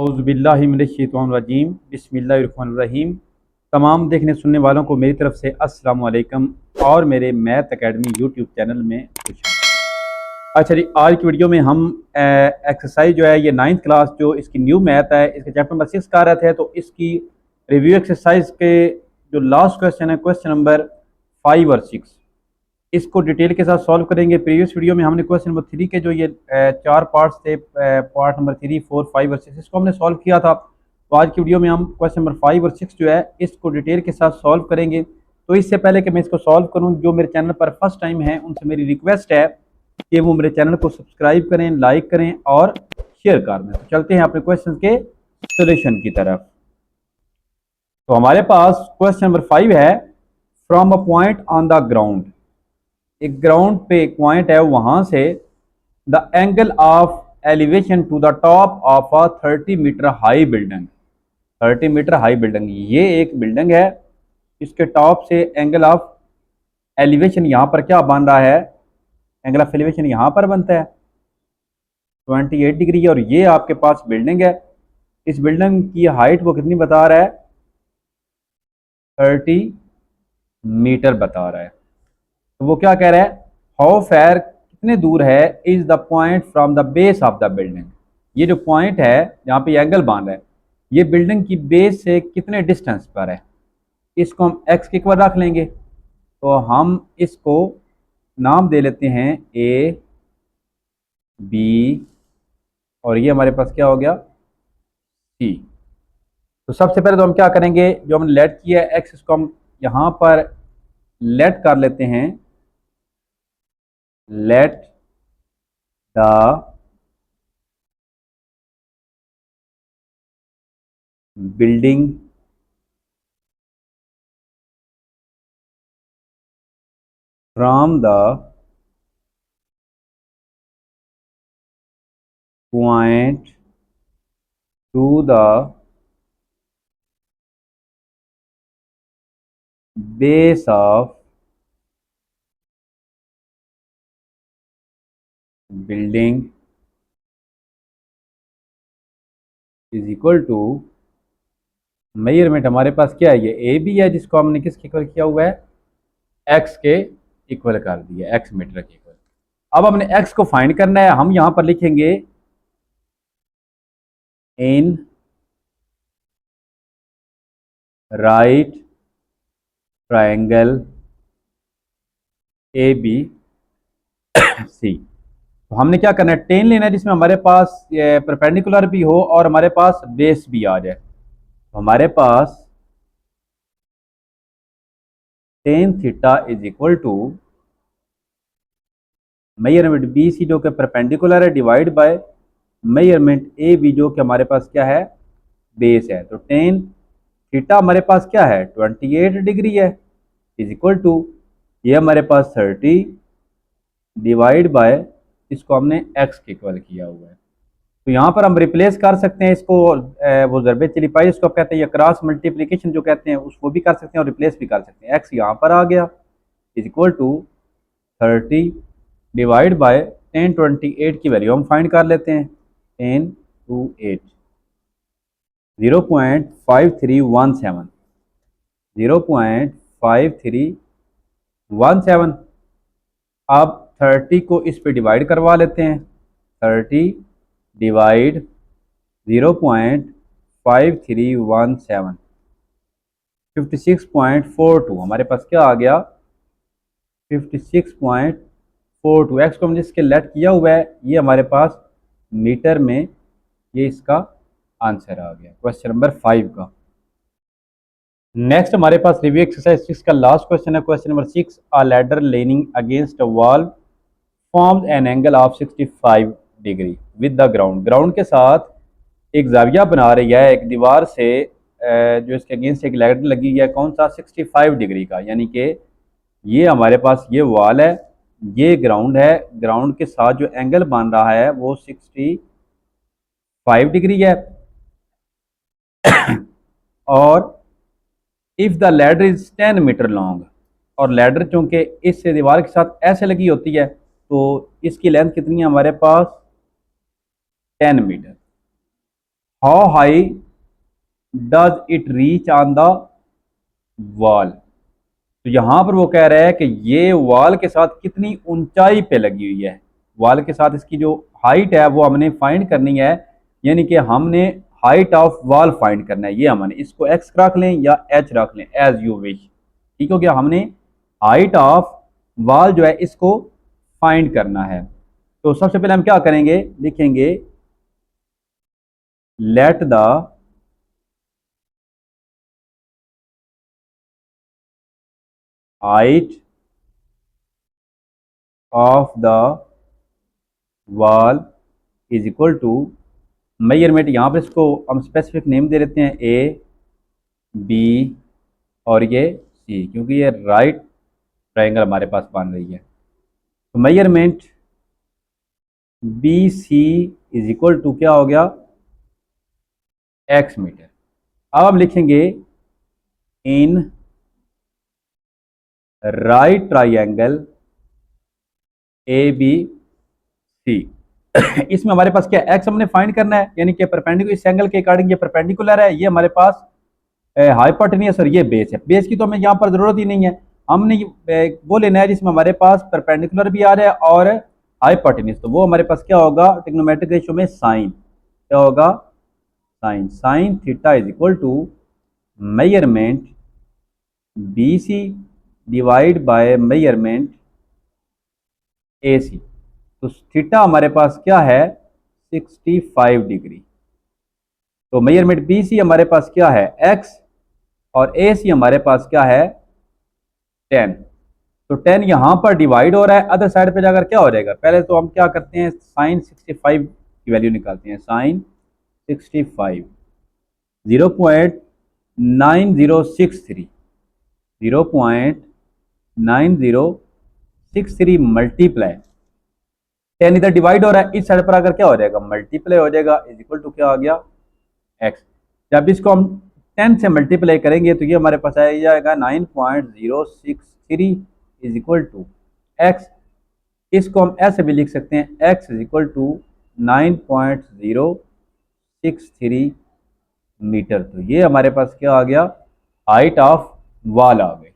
औज़ुबिल्लाहिमिनश्शैतानिर्रजीम बिस्मिल्लाहिर्रहमानिर्रहीम। तमाम देखने सुनने वालों को मेरी तरफ से अस्सलाम वालेकुम और मेरे मैथ एकेडमी यूट्यूब चैनल में खुश आमदीद। अच्छा जी, आज की वीडियो में हम एक्सरसाइज जो है ये 9th क्लास जो इसकी न्यू मैथ है इसके चैप्टर नंबर 6 का रहे थे, तो इसकी रिव्यू एक्सरसाइज के जो लास्ट क्वेश्चन है क्वेश्चन नंबर 5 और 6 इसको डिटेल के साथ सॉल्व करेंगे। प्रीवियस वीडियो में हमने क्वेश्चन नंबर 3 के जो ये चार पार्ट्स थे, पार्ट नंबर 3, 4, 5 और 6 इसको हमने सॉल्व किया था। तो आज की वीडियो में हम क्वेश्चन नंबर 5 और 6 जो है इसको डिटेल के साथ सॉल्व करेंगे। तो इससे पहले कि मैं इसको सॉल्व करूँ, जो मेरे चैनल पर फर्स्ट टाइम है उनसे मेरी रिक्वेस्ट है कि वो मेरे चैनल को सब्सक्राइब करें, लाइक करें और शेयर कर दें। तो चलते हैं अपने क्वेश्चन के सोल्यूशन की तरफ। तो हमारे पास क्वेश्चन नंबर 5 है, from a point on the ground, एक ग्राउंड पे एक पॉइंट है, वहां से the angle of elevation to the top of a 30 metre high building. 30 metre high building, ये एक बिल्डिंग है, इसके टॉप से एंगल ऑफ एलिवेशन यहाँ पर क्या बन रहा है, एंगल ऑफ एलिवेशन यहाँ पर बनता है 28 डिग्री है। और ये आपके पास बिल्डिंग है, इस बिल्डिंग की हाइट वो कितनी बता रहा है, 30 मीटर बता रहा है। तो वो क्या कह रहा है, हाउ फेयर, कितने दूर है, is the point from the base of the building. ये जो पॉइंट है जहाँ पे एंगल बन रहा है, ये बिल्डिंग की बेस से कितने डिस्टेंस पर है। इसको हम एक्स के इक्वल रख लेंगे, तो हम इसको नाम दे लेते हैं ए बी, और ये हमारे पास क्या हो गया, सी। तो सबसे पहले तो हम क्या करेंगे, जो हमने लेट किया है एक्स, इसको हम यहाँ पर लेट कर लेते हैं, let the building from the point to the base of building is equal to, measurement हमारे पास क्या है, ये ए बी है, जिसको हमने किसके इक्वल किया हुआ है, एक्स के इक्वल कर दिया, एक्स मीटर के इक्वल। अब हमने एक्स को फाइंड करना है, हम यहां पर लिखेंगे in right triangle A B C. तो हमने क्या करना है, टेन लेना है जिसमें हमारे पास परपेंडिकुलर भी हो और हमारे पास बेस भी आ जाए। तो हमारे पास tan theta is equal to measurement B C जो कि परपेंडिकुलर है divide by measurement A B जो कि हमारे पास क्या है, बेस है। तो टेन थीटा हमारे पास क्या है, 28 डिग्री है, इज इक्वल टू ये हमारे पास 30 डिवाइड बाय, इसको हमने एक्स के इक्वल किया हुआ है। तो यहाँ पर हम रिप्लेस कर सकते हैं इसको, वो ज़रबे चली पाई इसको कहते हैं, या क्रॉस मल्टीप्लिकेशन जो कहते हैं उसको भी कर सकते हैं और रिप्लेस भी कर सकते हैं। एक्स यहाँ पर आ गया is equal to 30 divide by 1028 की वैल्यू हम फाइंड कर लेते हैं, 1028 0.5317 0.5317। अब 30 को इस पे डिवाइड करवा लेते हैं, 30 डिवाइड 0.5317 56.42 हमारे पास क्या आ गया, 56.42। एक्स को हमने इसके लेट किया हुआ है, ये हमारे पास मीटर में, ये इसका आंसर आ गया क्वेश्चन नंबर 5 का। नेक्स्ट हमारे पास रिव्यू एक्सरसाइज 6 का लास्ट क्वेश्चन है, question number 6, a ladder leaning against a wall forms an angle of 65 degree with the ground. Ground के साथ एक जाविया बना रही है एक दीवार से, जो इसके अगेंस्ट एक लैडर लगी है, कौन सा, 65 डिग्री का। यानी कि ये हमारे पास ये वॉल है, ये ग्राउंड है, ग्राउंड के साथ जो एंगल बन रहा है वो 65 डिग्री है। और if the ladder is 10 metre long, और लैडर चूंकि इससे दीवार के साथ ऐसे लगी होती है, तो इसकी लेंथ कितनी है हमारे पास, 10 metre. How high does it reach on the wall. तो यहां पर वो कह रहा है कि ये वॉल के साथ कितनी ऊंचाई पे लगी हुई है। वॉल के साथ इसकी जो हाइट है वो हमने फाइंड करनी है, यानी कि हमने हाइट ऑफ वॉल फाइंड करना है। ये हमने इसको एक्स रख लें या एच रख लें, एज यू विश। ठीक हो गया, हमने हाइट ऑफ वॉल जो है इसको फाइंड करना है। तो सबसे पहले हम क्या करेंगे, लिखेंगे let the height of the wall is equal to measurement. यहाँ पर इसको हम स्पेसिफिक नेम दे देते हैं ए बी और ये सी, क्योंकि ये राइट ट्रायंगल हमारे पास बन रही है। तो measurement B C is equal to क्या हो गया, एक्स मीटर। अब हम लिखेंगे in right triangle A B C. इसमें हमारे पास क्या, एक्स हमने फाइंड करना है, यानी कि परपेंडिकुलर, इस एंगल के अकॉर्डिंग ये परपेंडिकुलर है, ये हमारे पास हाइपोटेनियस और ये बेस है। बेस की तो हमें यहाँ पर जरूरत ही नहीं है, हमने वो लेना है जिसमें हमारे पास परपेंडिकुलर भी आ रहा है और हाइपोटेनियस। तो वो हमारे पास क्या होगा, ट्रिग्नोमेट्रिक रेशियो में साइन क्या होगा, sine theta is equal to measurement B C divide by measurement A C. तो थीटा हमारे पास क्या है, 65 डिग्री। तो मेजरमेंट बी सी हमारे पास क्या है, एक्स, और ए सी हमारे पास क्या है, 10। तो 10 यहां पर डिवाइड हो रहा है, अदर साइड पे जाकर क्या हो जाएगा। पहले तो हम क्या करते हैं, साइन 65 की वैल्यू निकालते हैं। साइन 65 0.9063 0.9063 मल्टीप्लाई 10 इधर डिवाइड हो रहा है, इस साइड पर आकर क्या हो जाएगा, मल्टीप्लाई हो जाएगा, इज इक्वल टू क्या आ गया, एक्स। जब इसको हम 10 से मल्टीप्लाई करेंगे तो ये हमारे पास आ जाएगा 9.063 इज इक्वल टू एक्स। इसको हम ऐसे भी लिख सकते हैं, x is equal to 9.063 metre. तो ये हमारे पास क्या आ गया, हाइट ऑफ वॉल आ गई।